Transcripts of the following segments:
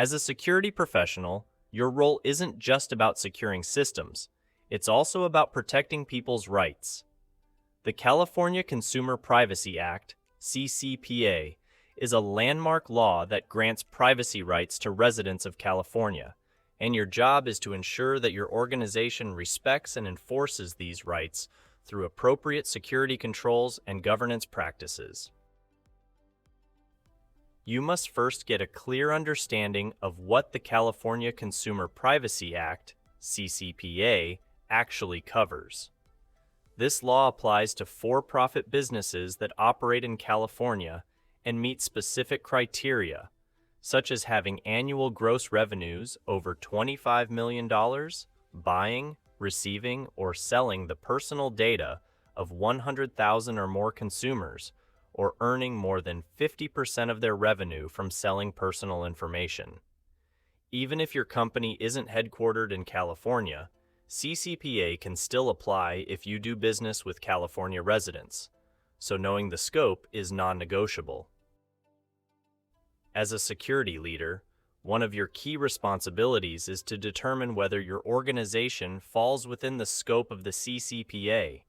As a security professional, your role isn't just about securing systems, it's also about protecting people's rights. The California Consumer Privacy Act, CCPA, is a landmark law that grants privacy rights to residents of California, and your job is to ensure that your organization respects and enforces these rights through appropriate security controls and governance practices. You must first get a clear understanding of what the California Consumer Privacy Act, CCPA, actually covers. This law applies to for-profit businesses that operate in California and meet specific criteria, such as having annual gross revenues over $25 million, buying, receiving, or selling the personal data of 100,000 or more consumers, or earning more than 50% of their revenue from selling personal information. Even if your company isn't headquartered in California, CCPA can still apply if you do business with California residents, so knowing the scope is non-negotiable. As a security leader, one of your key responsibilities is to determine whether your organization falls within the scope of the CCPA.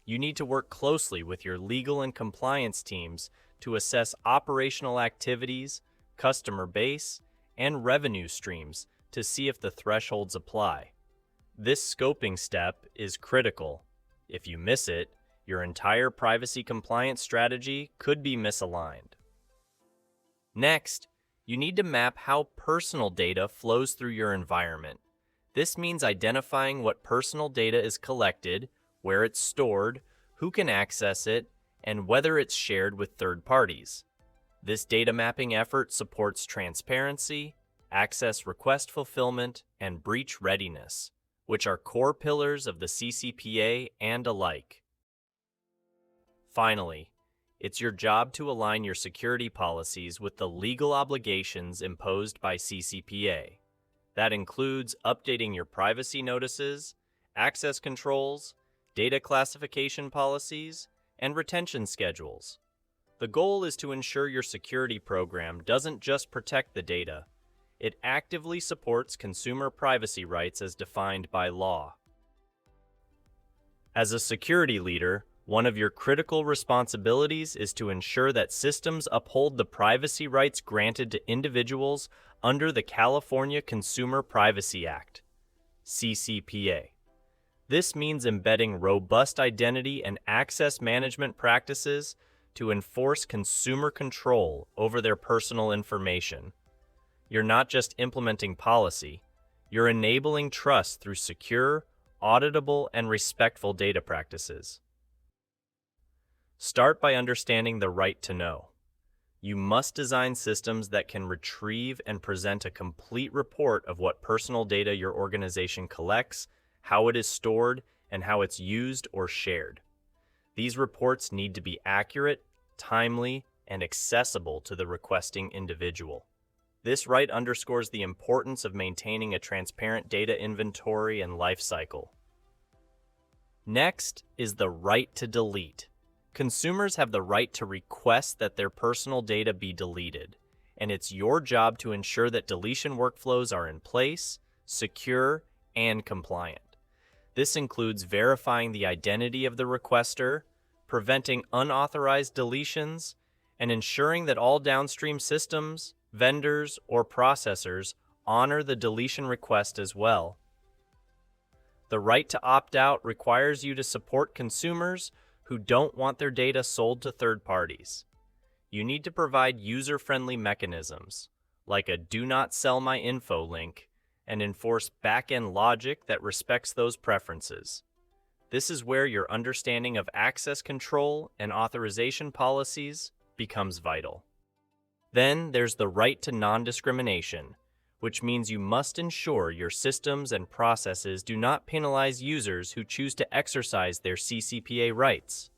You need to work closely with your legal and compliance teams to assess operational activities, customer base, and revenue streams to see if the thresholds apply. This scoping step is critical. If you miss it, your entire privacy compliance strategy could be misaligned. Next, you need to map how personal data flows through your environment. This means identifying what personal data is collected, where it's stored, who can access it, and whether it's shared with third parties. This data mapping effort supports transparency, access request fulfillment, and breach readiness, which are core pillars of the CCPA and alike. Finally, it's your job to align your security policies with the legal obligations imposed by CCPA. That includes updating your privacy notices, access controls, data classification policies, and retention schedules. The goal is to ensure your security program doesn't just protect the data, it actively supports consumer privacy rights as defined by law. As a security leader, one of your critical responsibilities is to ensure that systems uphold the privacy rights granted to individuals under the California Consumer Privacy Act, CCPA. This means embedding robust identity and access management practices to enforce consumer control over their personal information. You're not just implementing policy, you're enabling trust through secure, auditable, and respectful data practices. Start by understanding the right to know. You must design systems that can retrieve and present a complete report of what personal data your organization collects, how it is stored, and how it's used or shared. These reports need to be accurate, timely, and accessible to the requesting individual. This right underscores the importance of maintaining a transparent data inventory and lifecycle. Next is the right to delete. Consumers have the right to request that their personal data be deleted, and it's your job to ensure that deletion workflows are in place, secure, and compliant. This includes verifying the identity of the requester, preventing unauthorized deletions, and ensuring that all downstream systems, vendors, or processors honor the deletion request as well. The right to opt out requires you to support consumers who don't want their data sold to third parties. You need to provide user-friendly mechanisms, like a "Do Not Sell My Info" link, and enforce back-end logic that respects those preferences. This is where your understanding of access control and authorization policies becomes vital. Then there's the right to non-discrimination, which means you must ensure your systems and processes do not penalize users who choose to exercise their CCPA rights.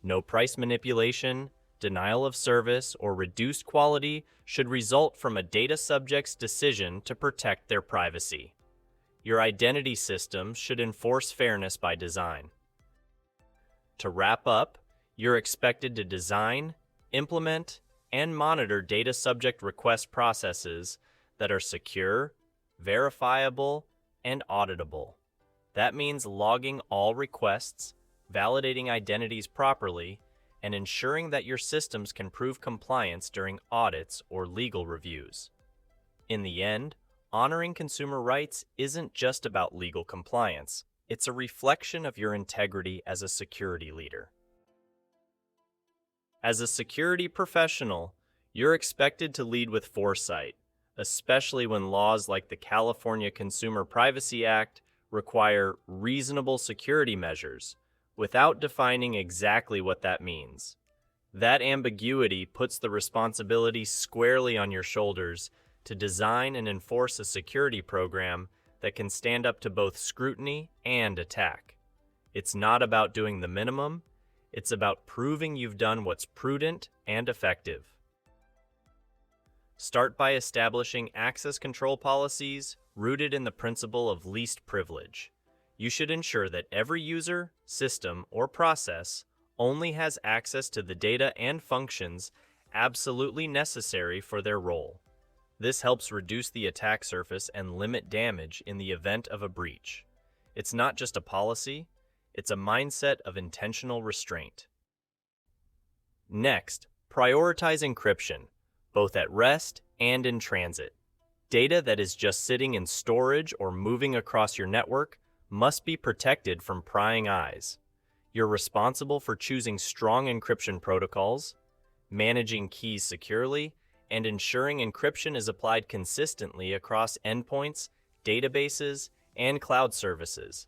No price manipulation, denial of service, or reduced quality should result from a data subject's decision to protect their privacy. Your identity systems should enforce fairness by design. To wrap up, you're expected to design, implement, and monitor data subject request processes that are secure, verifiable, and auditable. That means logging all requests, validating identities properly, and ensuring that your systems can prove compliance during audits or legal reviews. In the end, honoring consumer rights isn't just about legal compliance. It's a reflection of your integrity as a security leader. As a security professional, you're expected to lead with foresight, especially when laws like the California Consumer Privacy Act require reasonable security measures without defining exactly what that means. That ambiguity puts the responsibility squarely on your shoulders to design and enforce a security program that can stand up to both scrutiny and attack. It's not about doing the minimum, it's about proving you've done what's prudent and effective. Start by establishing access control policies rooted in the principle of least privilege. You should ensure that every user, system, or process only has access to the data and functions absolutely necessary for their role. This helps reduce the attack surface and limit damage in the event of a breach. It's not just a policy, it's a mindset of intentional restraint. Next, prioritize encryption, both at rest and in transit. Data that is just sitting in storage or moving across your network must be protected from prying eyes. You're responsible for choosing strong encryption protocols, managing keys securely, and ensuring encryption is applied consistently across endpoints, databases, and cloud services.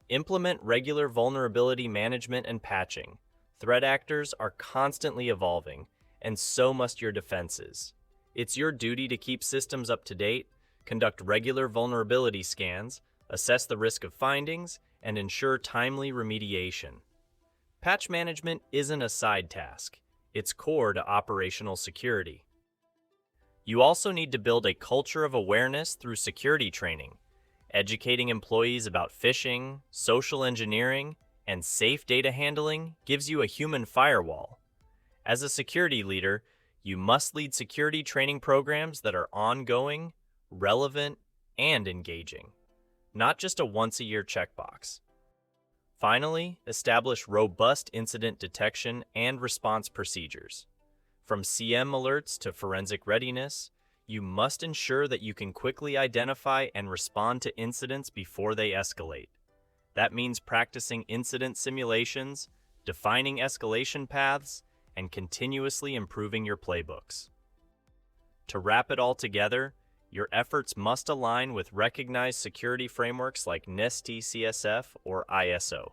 Implement regular vulnerability management and patching. Threat actors are constantly evolving, and so must your defenses. It's your duty to keep systems up to date, conduct regular vulnerability scans, assess the risk of findings, and ensure timely remediation. Patch management isn't a side task. It's core to operational security. You also need to build a culture of awareness through security training. Educating employees about phishing, social engineering, and safe data handling gives you a human firewall. As a security leader, you must lead security training programs that are ongoing, relevant, and engaging, not just a once-a-year checkbox. Finally, establish robust incident detection and response procedures. From CM alerts to forensic readiness, you must ensure that you can quickly identify and respond to incidents before they escalate. That means practicing incident simulations, defining escalation paths, and continuously improving your playbooks. To wrap it all together, your efforts must align with recognized security frameworks like NIST CSF or ISO.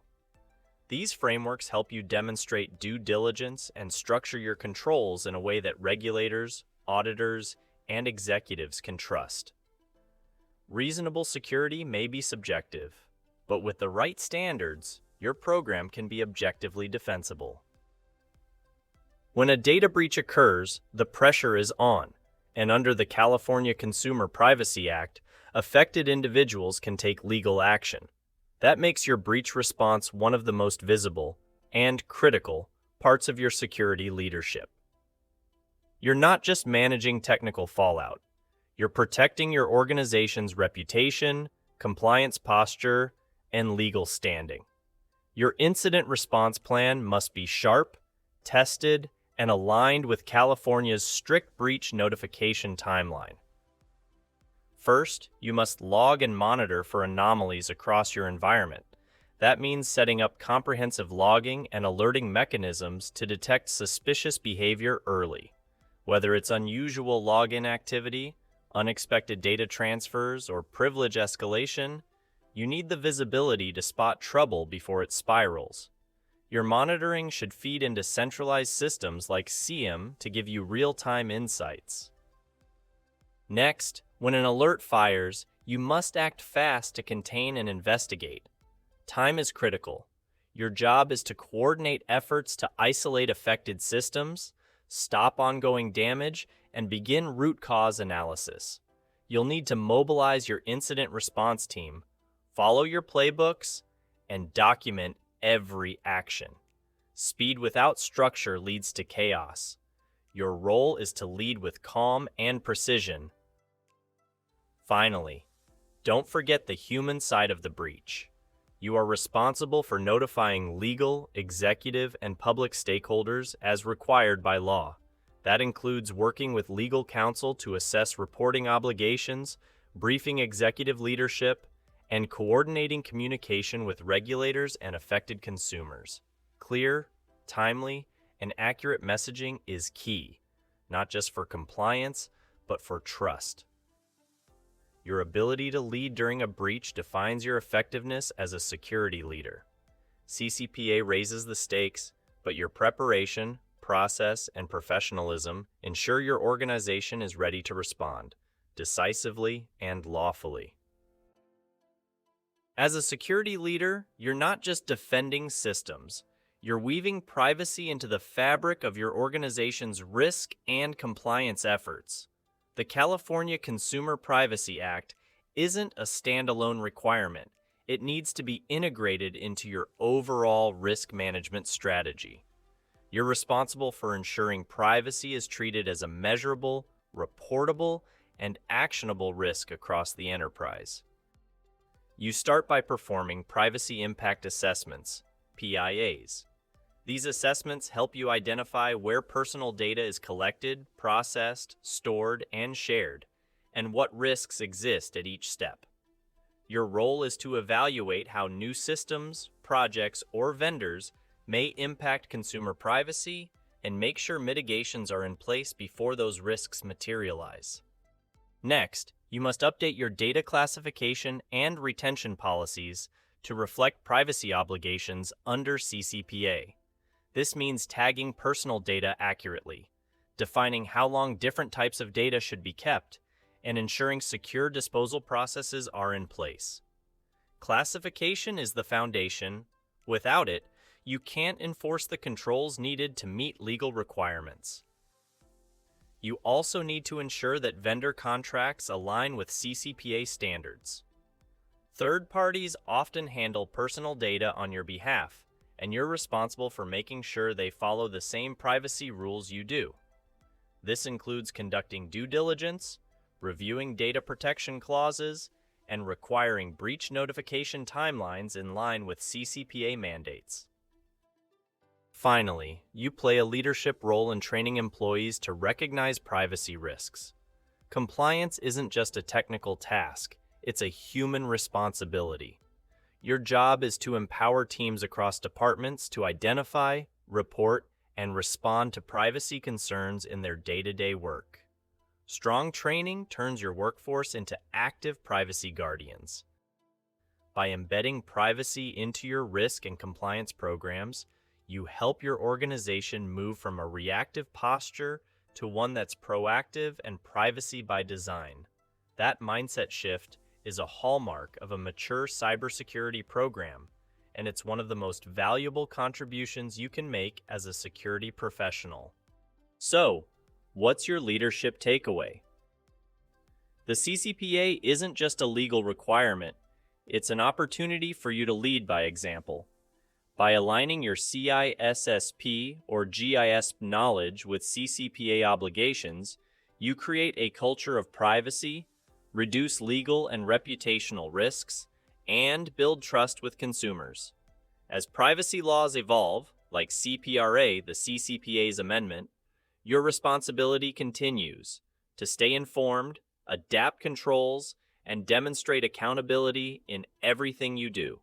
These frameworks help you demonstrate due diligence and structure your controls in a way that regulators, auditors, and executives can trust. Reasonable security may be subjective, but with the right standards, your program can be objectively defensible. When a data breach occurs, the pressure is on, and under the California Consumer Privacy Act, affected individuals can take legal action. That makes your breach response one of the most visible and critical parts of your security leadership. You're not just managing technical fallout. You're protecting your organization's reputation, compliance posture, and legal standing. Your incident response plan must be sharp, tested, and aligned with California's strict breach notification timeline. First, you must log and monitor for anomalies across your environment. That means setting up comprehensive logging and alerting mechanisms to detect suspicious behavior early. Whether it's unusual login activity, unexpected data transfers, or privilege escalation, you need the visibility to spot trouble before it spirals. Your monitoring should feed into centralized systems like CIEM to give you real-time insights. Next, when an alert fires, you must act fast to contain and investigate. Time is critical. Your job is to coordinate efforts to isolate affected systems, stop ongoing damage, and begin root cause analysis. You'll need to mobilize your incident response team, follow your playbooks, and document every action. Speed without structure leads to chaos. Your role is to lead with calm and precision, Finally, don't forget the human side of the breach. You are responsible for notifying legal, executive, and public stakeholders as required by law. That includes working with legal counsel to assess reporting obligations, briefing executive leadership, and coordinating communication with regulators and affected consumers. Clear, timely, and accurate messaging is key, not just for compliance, but for trust. Your ability to lead during a breach defines your effectiveness as a security leader. CCPA raises the stakes, but your preparation, process, and professionalism ensure your organization is ready to respond, decisively and lawfully. As a security leader, you're not just defending systems. You're weaving privacy into the fabric of your organization's risk and compliance efforts. The California Consumer Privacy Act isn't a standalone requirement. It needs to be integrated into your overall risk management strategy. You're responsible for ensuring privacy is treated as a measurable, reportable, and actionable risk across the enterprise. You start by performing Privacy Impact Assessments, PIAs. These assessments help you identify where personal data is collected, processed, stored, and shared, and what risks exist at each step. Your role is to evaluate how new systems, projects, or vendors may impact consumer privacy and make sure mitigations are in place before those risks materialize. Next, you must update your data classification and retention policies to reflect privacy obligations under CCPA. This means tagging personal data accurately, defining how long different types of data should be kept, and ensuring secure disposal processes are in place. Classification is the foundation. Without it, you can't enforce the controls needed to meet legal requirements. You also need to ensure that vendor contracts align with CCPA standards. Third parties often handle personal data on your behalf, and you're responsible for making sure they follow the same privacy rules you do. This includes conducting due diligence, reviewing data protection clauses, and requiring breach notification timelines in line with CCPA mandates. Finally, you play a leadership role in training employees to recognize privacy risks. Compliance isn't just a technical task, it's a human responsibility. Your job is to empower teams across departments to identify, report, and respond to privacy concerns in their day-to-day work. Strong training turns your workforce into active privacy guardians. By embedding privacy into your risk and compliance programs, you help your organization move from a reactive posture to one that's proactive and privacy by design. That mindset shift is a hallmark of a mature cybersecurity program, and it's one of the most valuable contributions you can make as a security professional. So, what's your leadership takeaway? The CCPA isn't just a legal requirement, it's an opportunity for you to lead by example. By aligning your CISSP or GISP knowledge with CCPA obligations, you create a culture of privacy, reduce legal and reputational risks, and build trust with consumers. As privacy laws evolve, like CPRA, the CCPA's amendment, your responsibility continues to stay informed, adapt controls, and demonstrate accountability in everything you do.